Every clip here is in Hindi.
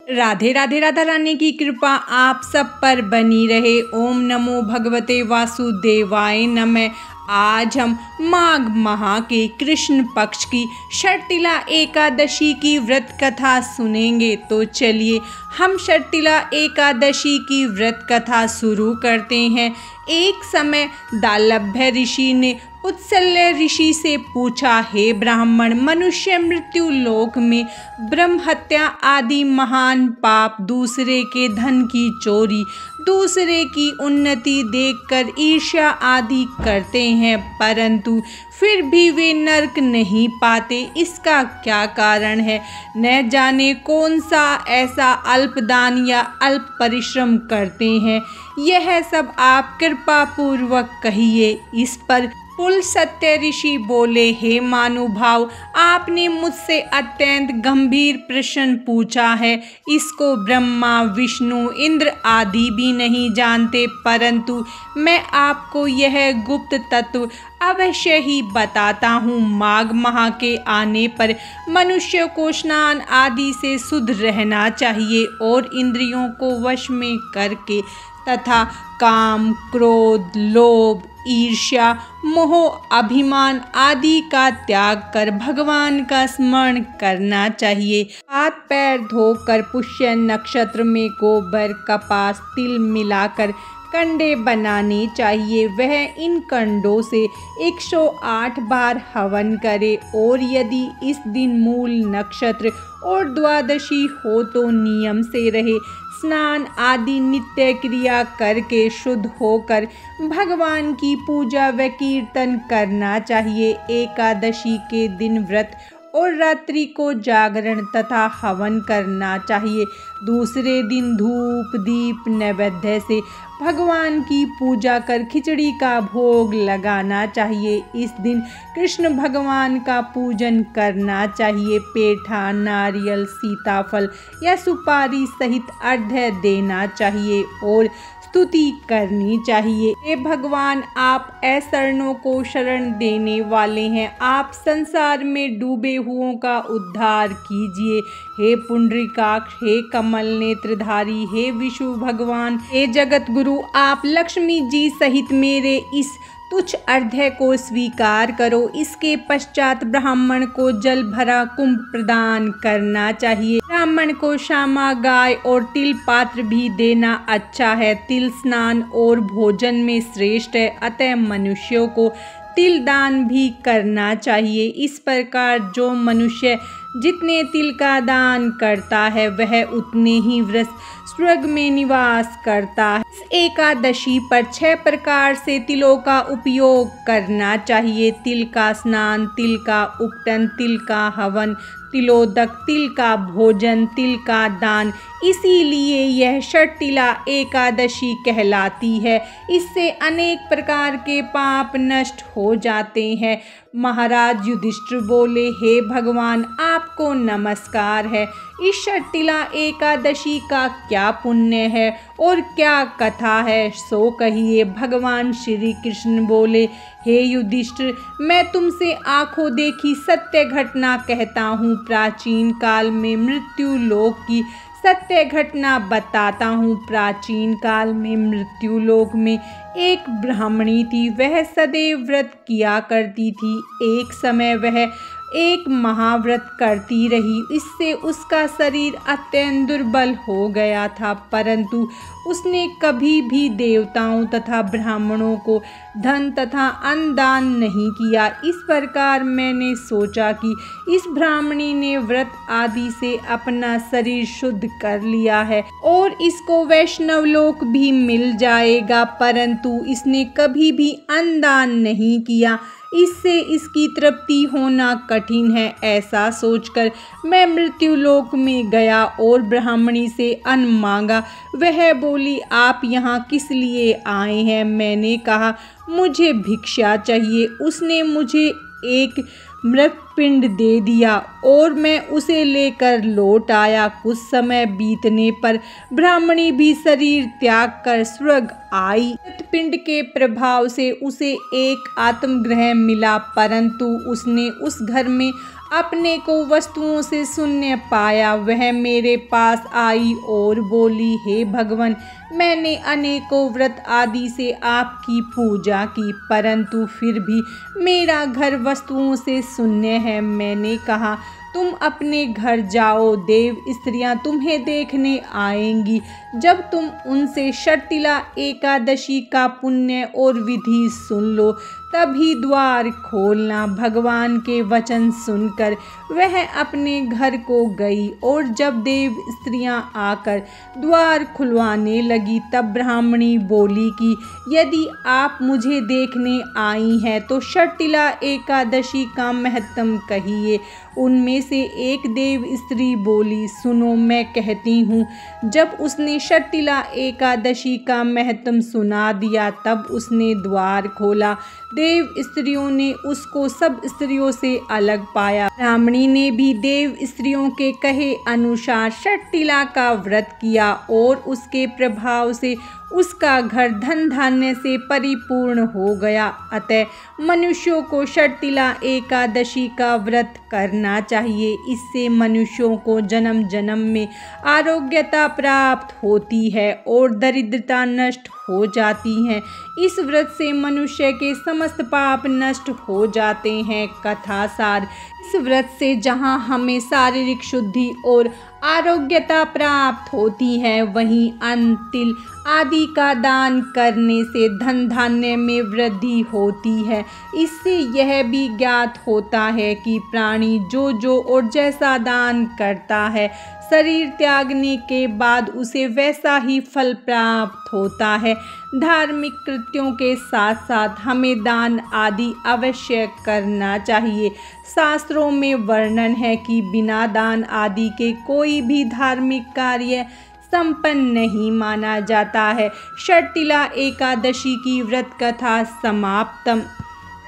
राधे राधे। राधा रानी की कृपा आप सब पर बनी रहे। ओम नमो भगवते वासुदेवाय नमः। आज हम माघ माह के कृष्ण पक्ष की शर्तिला एकादशी की व्रत कथा सुनेंगे। तो चलिए हम शर्तिला एकादशी की व्रत कथा शुरू करते हैं। एक समय दालभ्य ऋषि ने उत्सल्य ऋषि से पूछा, हे ब्राह्मण, मनुष्य मृत्यु लोक में ब्रह्म हत्या आदि महान पाप, दूसरे के धन की चोरी, दूसरे की उन्नति देखकर ईर्ष्या आदि करते हैं, परंतु फिर भी वे नरक नहीं पाते। इसका क्या कारण है? न जाने कौन सा ऐसा अल्प दान या अल्प परिश्रम करते हैं। यह सब आप कृपा पूर्वक कहिए। इस पर पुल सत्य ऋषि बोले, हे मानुभाव, आपने मुझसे अत्यंत गंभीर प्रश्न पूछा है। इसको ब्रह्मा, विष्णु, इंद्र आदि भी नहीं जानते, परंतु मैं आपको यह गुप्त तत्व अवश्य ही बताता हूँ। माघ माह के आने पर मनुष्य को स्नान आदि से शुद्ध रहना चाहिए और इंद्रियों को वश में करके तथा काम, क्रोध, लोभ, ईर्ष्या, मोह, अभिमान आदि का त्याग कर भगवान का स्मरण करना चाहिए। हाथ पैर धोकर पुष्य नक्षत्र में गोबर, कपास, तिल मिलाकर कंडे बनाने चाहिए। वह इन कंडों से 108 बार हवन करे और यदि इस दिन मूल नक्षत्र और द्वादशी हो तो नियम से रहे। स्नान आदि नित्य क्रिया करके शुद्ध होकर भगवान की पूजा व कीर्तन करना चाहिए। एकादशी के दिन व्रत और रात्रि को जागरण तथा हवन करना चाहिए। दूसरे दिन धूप दीप नैवेद्य से भगवान की पूजा कर खिचड़ी का भोग लगाना चाहिए। इस दिन कृष्ण भगवान का पूजन करना चाहिए। पेठा, नारियल, सीताफल या सुपारी सहित अर्घ्य देना चाहिए और स्तुति करनी चाहिए। हे भगवान, आप अशरणों को शरण देने वाले हैं। आप संसार में डूबे हुओं का उद्धार कीजिए। हे पुंडरीकाक्ष, हे कमल नेत्रधारी, हे विष्णु भगवान, हे जगत गुरु, आप लक्ष्मी जी सहित मेरे इस तुच्छ अर्घ्य को स्वीकार करो। इसके पश्चात ब्राह्मण को जल भरा कुंभ प्रदान करना चाहिए। ब्राह्मण को श्यामा गाय और तिल पात्र भी देना अच्छा है। तिल स्नान और भोजन में श्रेष्ठ है, अतः मनुष्यों को तिल दान भी करना चाहिए। इस प्रकार जो मनुष्य जितने तिल का दान करता है वह उतने ही वर्ष स्वर्ग में निवास करता है। इस एकादशी पर 6 प्रकार से तिलों का उपयोग करना चाहिए। तिल का स्नान, तिल का उपटन, तिल का हवन, तिलोदक, तिल का भोजन, तिल का दान। इसीलिए यह शर्तिला एकादशी कहलाती है। इससे अनेक प्रकार के पाप नष्ट हो जाते हैं। महाराज युधिष्ठिर बोले, हे भगवान, आपको नमस्कार है। इस शर्तिला एकादशी का क्या पुण्य है और क्या कथा है, सो कहिए। भगवान श्री कृष्ण बोले, हे युधिष्ठिर, मैं तुमसे आंखों देखी सत्य घटना कहता हूँ। प्राचीन काल में मृत्यु लोक की सत्य घटना बताता हूँ। प्राचीन काल में मृत्यु लोक में एक ब्राह्मणी थी। वह सदैव व्रत किया करती थी। एक समय वह एक महाव्रत करती रही। इससे उसका शरीर अत्यंत दुर्बल हो गया था, परंतु उसने कभी भी देवताओं तथा ब्राह्मणों को धन तथा अन्न दान नहीं किया। इस प्रकार मैंने सोचा कि इस ब्राह्मणी ने व्रत आदि से अपना शरीर शुद्ध कर लिया है और इसको वैष्णव लोक भी मिल जाएगा, परंतु इसने कभी भी अन्न दान नहीं किया। इससे इसकी तृप्ति होना कठिन है। ऐसा सोचकर मैं मृत्यु लोक में गया और ब्राह्मणी से अन्न मांगा। वह बोली, आप यहाँ किस लिए आए हैं? मैंने कहा, मुझे भिक्षा चाहिए। उसने मुझे एक मृत पिंड दे दिया और मैं उसे लेकर लौट आया। कुछ समय बीतने पर ब्राह्मणी भी शरीर त्याग कर स्वर्ग आई। मृत पिंड के प्रभाव से उसे एक आत्मगृह मिला, परंतु उसने उस घर में अपने को वस्तुओं से शून्य पाया, वह मेरे पास आई और बोली, हे भगवान, मैंने अनेकों व्रत आदि से आपकी पूजा की, परंतु फिर भी मेरा घर वस्तुओं से शून्य है। मैंने कहा, तुम अपने घर जाओ, देव स्त्रियां तुम्हें देखने आएंगी। जब तुम उनसे षटतिला एकादशी का पुण्य और विधि सुन लो, तभी द्वार खोलना। भगवान के वचन सुनकर वह अपने घर को गई और जब देव स्त्रियां आकर द्वार खुलवाने लगी, तब ब्राह्मणी बोली कि यदि आप मुझे देखने आई हैं तो षटतिला एकादशी का महत्म कहिए। उनमें से एक देव स्त्री बोली, सुनो, मैं कहती हूँ। जब उसने षटतिला एकादशी का महत्म सुना दिया, तब उसने द्वार खोला। देव स्त्रियों ने उसको सब स्त्रियों से अलग पाया। ब्राह्मणी ने भी देव स्त्रियों के कहे अनुसार षटतिला का व्रत किया और उसके प्रभाव से उसका घर धन धान्य से परिपूर्ण हो गया। अतः मनुष्यों को षटतिला एकादशी का व्रत करना चाहिए। इससे मनुष्यों को जन्म जन्म में आरोग्यता प्राप्त होती है और दरिद्रता नष्ट हो जाती है। इस व्रत से मनुष्य के समस्त पाप नष्ट हो जाते हैं। कथा सार, इस व्रत से जहाँ हमें शारीरिक शुद्धि और आरोग्यता प्राप्त होती है, वहीं अन्न, तिल आदि का दान करने से धन धान्य में वृद्धि होती है। इससे यह भी ज्ञात होता है कि प्राणी जो और जैसा दान करता है, शरीर त्यागने के बाद उसे वैसा ही फल प्राप्त होता है। धार्मिक कृत्यों के साथ साथ हमें दान आदि अवश्य करना चाहिए। शास्त्रों में वर्णन है कि बिना दान आदि के कोई भी धार्मिक कार्य संपन्न नहीं माना जाता है। षटतिला एकादशी की व्रत कथा समाप्तम।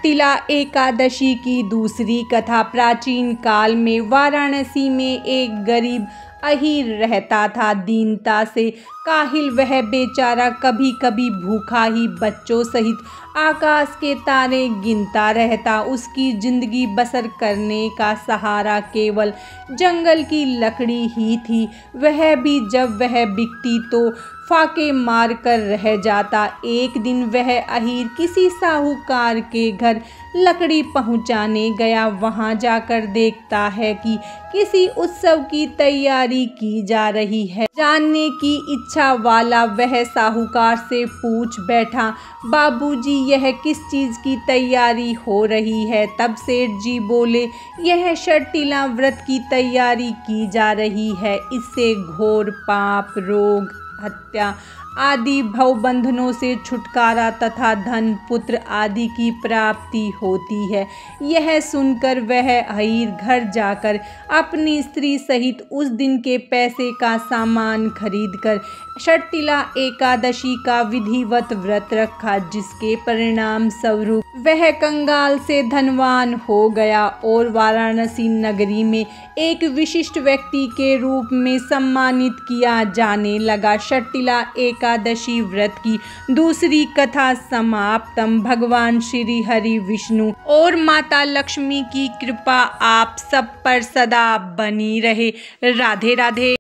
तिला एकादशी की दूसरी कथा। प्राचीन काल में वाराणसी में एक गरीब अहीर रहता था। दीनता से काहिल वह बेचारा कभी कभी भूखा ही बच्चों सहित आकाश के तारे गिनता रहता। उसकी जिंदगी बसर करने का सहारा केवल जंगल की लकड़ी ही थी। वह भी जब वह बिकती तो फाके मार कर रह जाता। एक दिन वह अहीर किसी साहूकार के घर लकड़ी पहुंचाने गया। वहां जाकर देखता है कि किसी उत्सव की तैयारी की जा रही है। जानने की इच्छा वाला वह साहूकार से पूछ बैठा, बाबूजी, यह किस चीज़ की तैयारी हो रही है? तब सेठ जी बोले, यह षटतिला व्रत की तैयारी की जा रही है। इससे घोर पाप, रोग, हत्या आदि भवबंधनों से छुटकारा तथा धन, पुत्र आदि की प्राप्ति होती है। यह सुनकर वह अहीर घर जाकर अपनी स्त्री सहित उस दिन के पैसे का सामान खरीदकर षटतिला एकादशी का विधिवत व्रत रखा, जिसके परिणाम स्वरूप वह कंगाल से धनवान हो गया और वाराणसी नगरी में एक विशिष्ट व्यक्ति के रूप में सम्मानित किया जाने लगा। षटतिला एकादशी व्रत की दूसरी कथा समाप्तम। भगवान श्री हरि विष्णु और माता लक्ष्मी की कृपा आप सब पर सदा बनी रहे। राधे राधे।